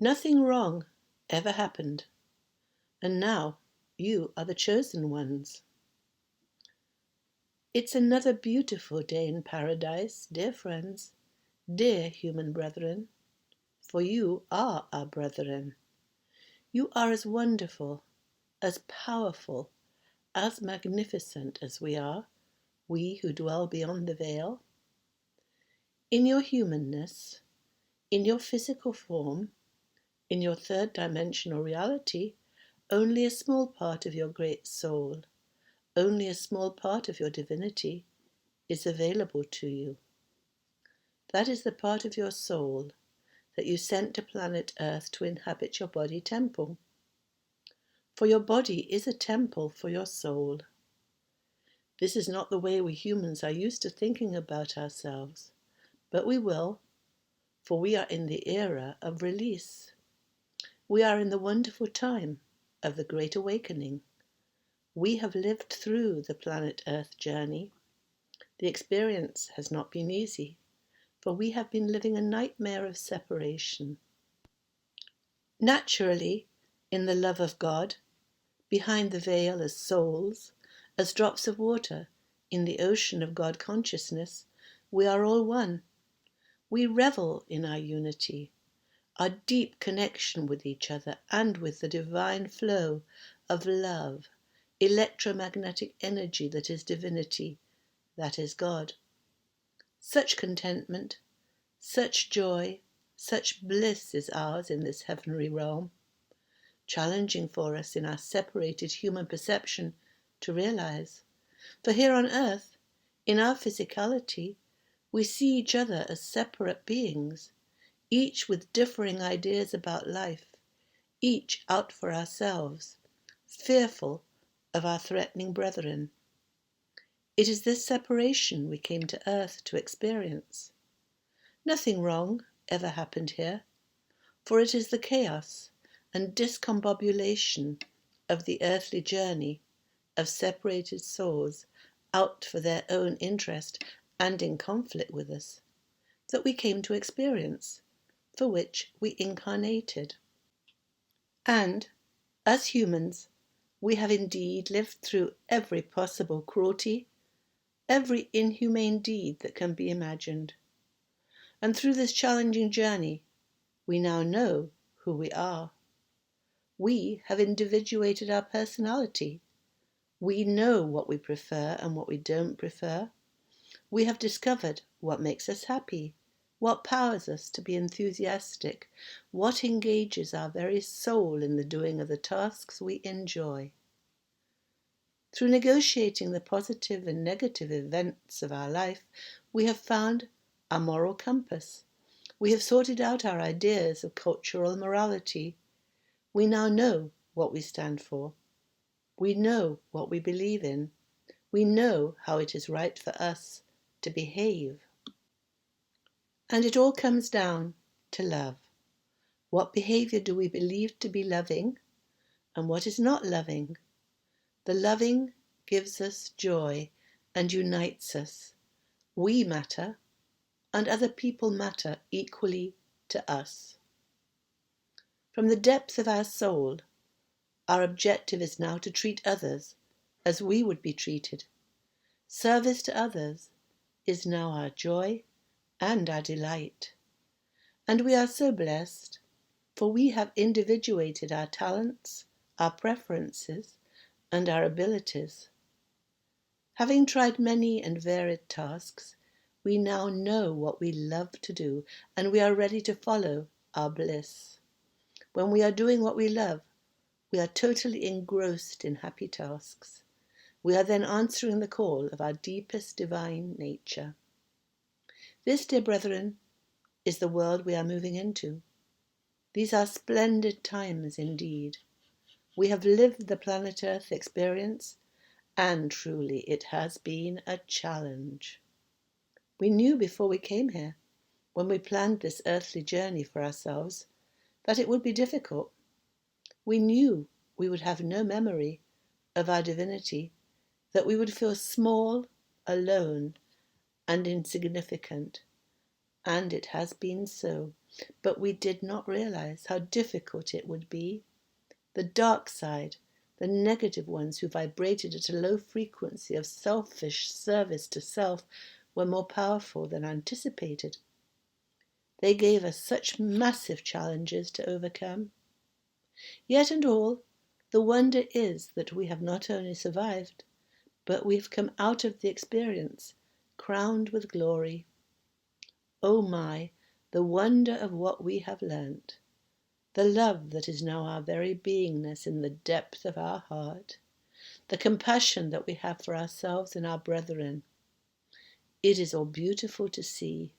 Nothing wrong ever happened, and now you are the chosen ones. It's another beautiful day in paradise, dear friends, dear human brethren, for you are our brethren. You are as wonderful, as powerful, as magnificent as we are, we who dwell beyond the veil. In your humanness, in your physical form, in your third dimensional reality, only a small part of your great soul, only a small part of your divinity is available to you. That is the part of your soul that you sent to planet Earth to inhabit your body temple. For your body is a temple for your soul. This is not the way we humans are used to thinking about ourselves, but we will, for we are in the era of release. We are in the wonderful time of the Great Awakening. We have lived through the planet Earth journey. The experience has not been easy, for we have been living a nightmare of separation. Naturally, in the love of God, behind the veil as souls, as drops of water in the ocean of God consciousness, we are all one. We revel in our unity, our deep connection with each other and with the divine flow of love, electromagnetic energy that is divinity, that is God. Such contentment, such joy, such bliss is ours in this heavenly realm, challenging for us in our separated human perception to realize. For here on earth, in our physicality, we see each other as separate beings, each with differing ideas about life, each out for ourselves, fearful of our threatening brethren. It is this separation we came to earth to experience. Nothing wrong ever happened here, for it is the chaos and discombobulation of the earthly journey of separated souls out for their own interest and in conflict with us that we came to experience, for which we incarnated. And, as humans, we have indeed lived through every possible cruelty, every inhumane deed that can be imagined. And through this challenging journey, we now know who we are. We have individuated our personality. We know what we prefer and what we don't prefer. We have discovered what makes us happy, what powers us to be enthusiastic, what engages our very soul in the doing of the tasks we enjoy. Through negotiating the positive and negative events of our life, we have found our moral compass. We have sorted out our ideas of cultural morality. We now know what we stand for. We know what we believe in. We know how it is right for us to behave. And it all comes down to love. What behavior do we believe to be loving, and what is not loving? The loving gives us joy and unites us. We matter, and other people matter equally to us. From the depth of our soul, our objective is now to treat others as we would be treated. Service to others is now our joy and our delight. And we are so blessed, for we have individuated our talents, our preferences, and our abilities. Having tried many and varied tasks, we now know what we love to do, and we are ready to follow our bliss. When we are doing what we love, we are totally engrossed in happy tasks. We are then answering the call of our deepest divine nature. This, dear brethren, is the world we are moving into. These are splendid times indeed. We have lived the planet Earth experience, and truly it has been a challenge. We knew before we came here, when we planned this earthly journey for ourselves, that it would be difficult. We knew we would have no memory of our divinity, that we would feel small, alone, and insignificant. And it has been so. but we did not realize how difficult it would be. The dark side, the negative ones who vibrated at a low frequency of selfish service to self, were more powerful than anticipated. They gave us such massive challenges to overcome. Yet and all, the wonder is that we have not only survived, but we've come out of the experience crowned with glory. Oh my, the wonder of what we have learnt, the love that is now our very beingness in the depth of our heart, the compassion that we have for ourselves and our brethren. It is all beautiful to see.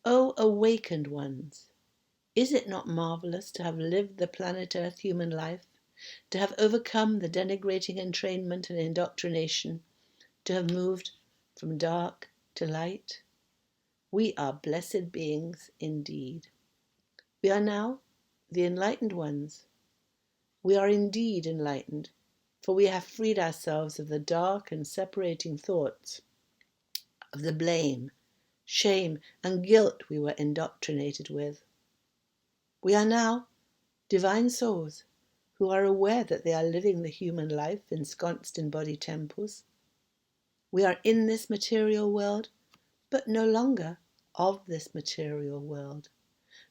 Oh, awakened ones, is it not marvellous to have lived the planet Earth human life, to have overcome the denigrating entrainment and indoctrination, to have moved from dark to light? We are blessed beings indeed. We are now the enlightened ones. We are indeed enlightened, for we have freed ourselves of the dark and separating thoughts, of the blame, shame, and guilt we were indoctrinated with. We are now divine souls who are aware that they are living the human life ensconced in body temples. We are in this material world, but no longer of this material world,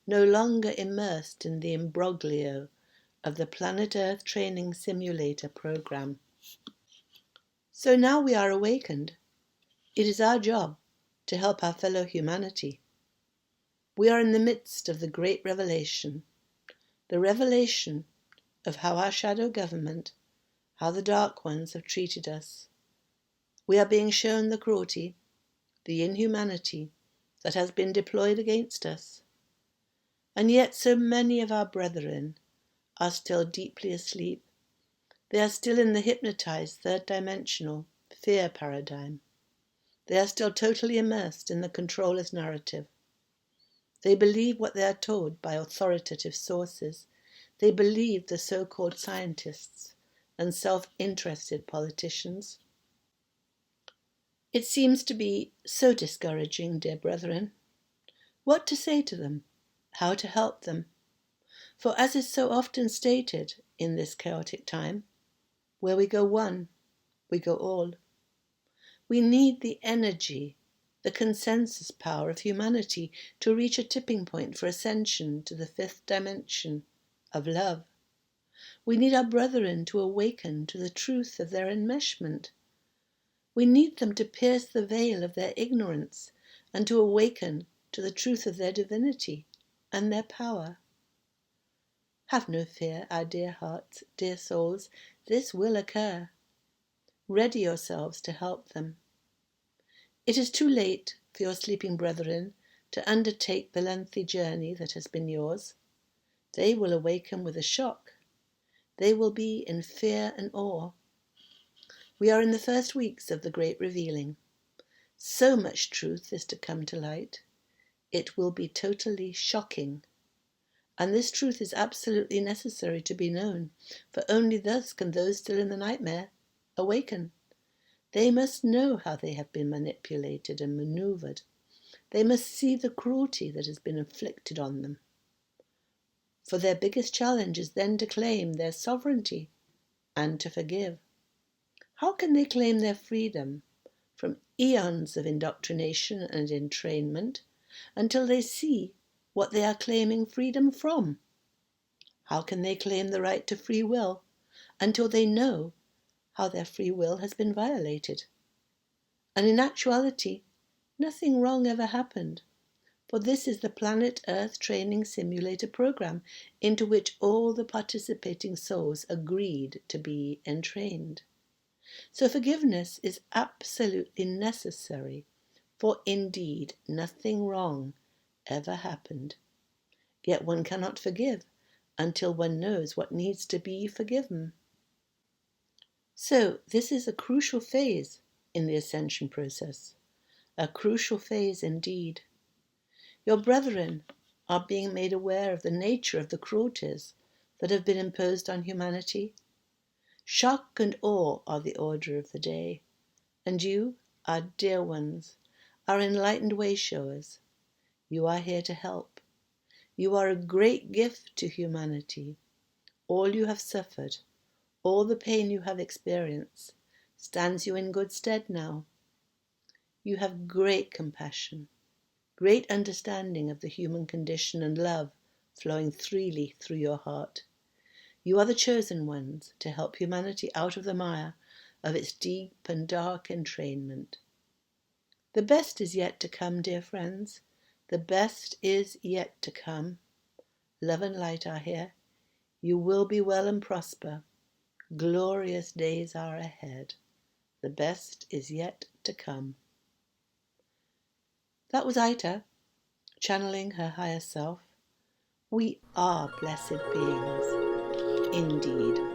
no longer immersed in the imbroglio of the Planet Earth Training Simulator program. So now we are awakened. It is our job to help our fellow humanity. We are in the midst of the great revelation, the revelation of how our shadow government, how the dark ones have treated us. We are being shown the cruelty, the inhumanity that has been deployed against us. And yet so many of our brethren are still deeply asleep. They are still in the hypnotized third dimensional fear paradigm. They are still totally immersed in the controller's narrative. They believe what they are told by authoritative sources. They believe the so-called scientists and self-interested politicians. It seems to be so discouraging, dear brethren. What to say to them? How to help them? For as is so often stated in this chaotic time, where we go one, we go all. We need the energy, the consensus power of humanity to reach a tipping point for ascension to the fifth dimension of love. We need our brethren to awaken to the truth of their enmeshment. We need them to pierce the veil of their ignorance and to awaken to the truth of their divinity and their power. Have no fear, our dear hearts, dear souls, this will occur. Ready yourselves to help them. It is too late for your sleeping brethren to undertake the lengthy journey that has been yours. They will awaken with a shock. They will be in fear and awe. We are in the first weeks of the great revealing. So much truth is to come to light. It will be totally shocking. And this truth is absolutely necessary to be known, for only thus can those still in the nightmare awaken. They must know how they have been manipulated and maneuvered. They must see the cruelty that has been inflicted on them. For their biggest challenge is then to claim their sovereignty and to forgive. How can they claim their freedom from eons of indoctrination and entrainment until they see what they are claiming freedom from? How can they claim the right to free will until they know how their free will has been violated? And in actuality, nothing wrong ever happened, for this is the Planet Earth Training Simulator program into which all the participating souls agreed to be entrained. So forgiveness is absolutely necessary, for indeed nothing wrong ever happened. Yet one cannot forgive until one knows what needs to be forgiven. So this is a crucial phase in the ascension process, a crucial phase indeed. Your brethren are being made aware of the nature of the cruelties that have been imposed on humanity. Shock and awe are the order of the day, and you, our dear ones, are enlightened way showers. You are here to help. You are a great gift to humanity. All you have suffered, all the pain you have experienced, stands you in good stead now. You have great compassion, great understanding of the human condition, and love flowing freely through your heart. You are the chosen ones to help humanity out of the mire of its deep and dark entrainment. The best is yet to come, dear friends. The best is yet to come. Love and light are here. You will be well and prosper. Glorious days are ahead. The best is yet to come. That was Aita, channeling her higher self. We are blessed beings, indeed.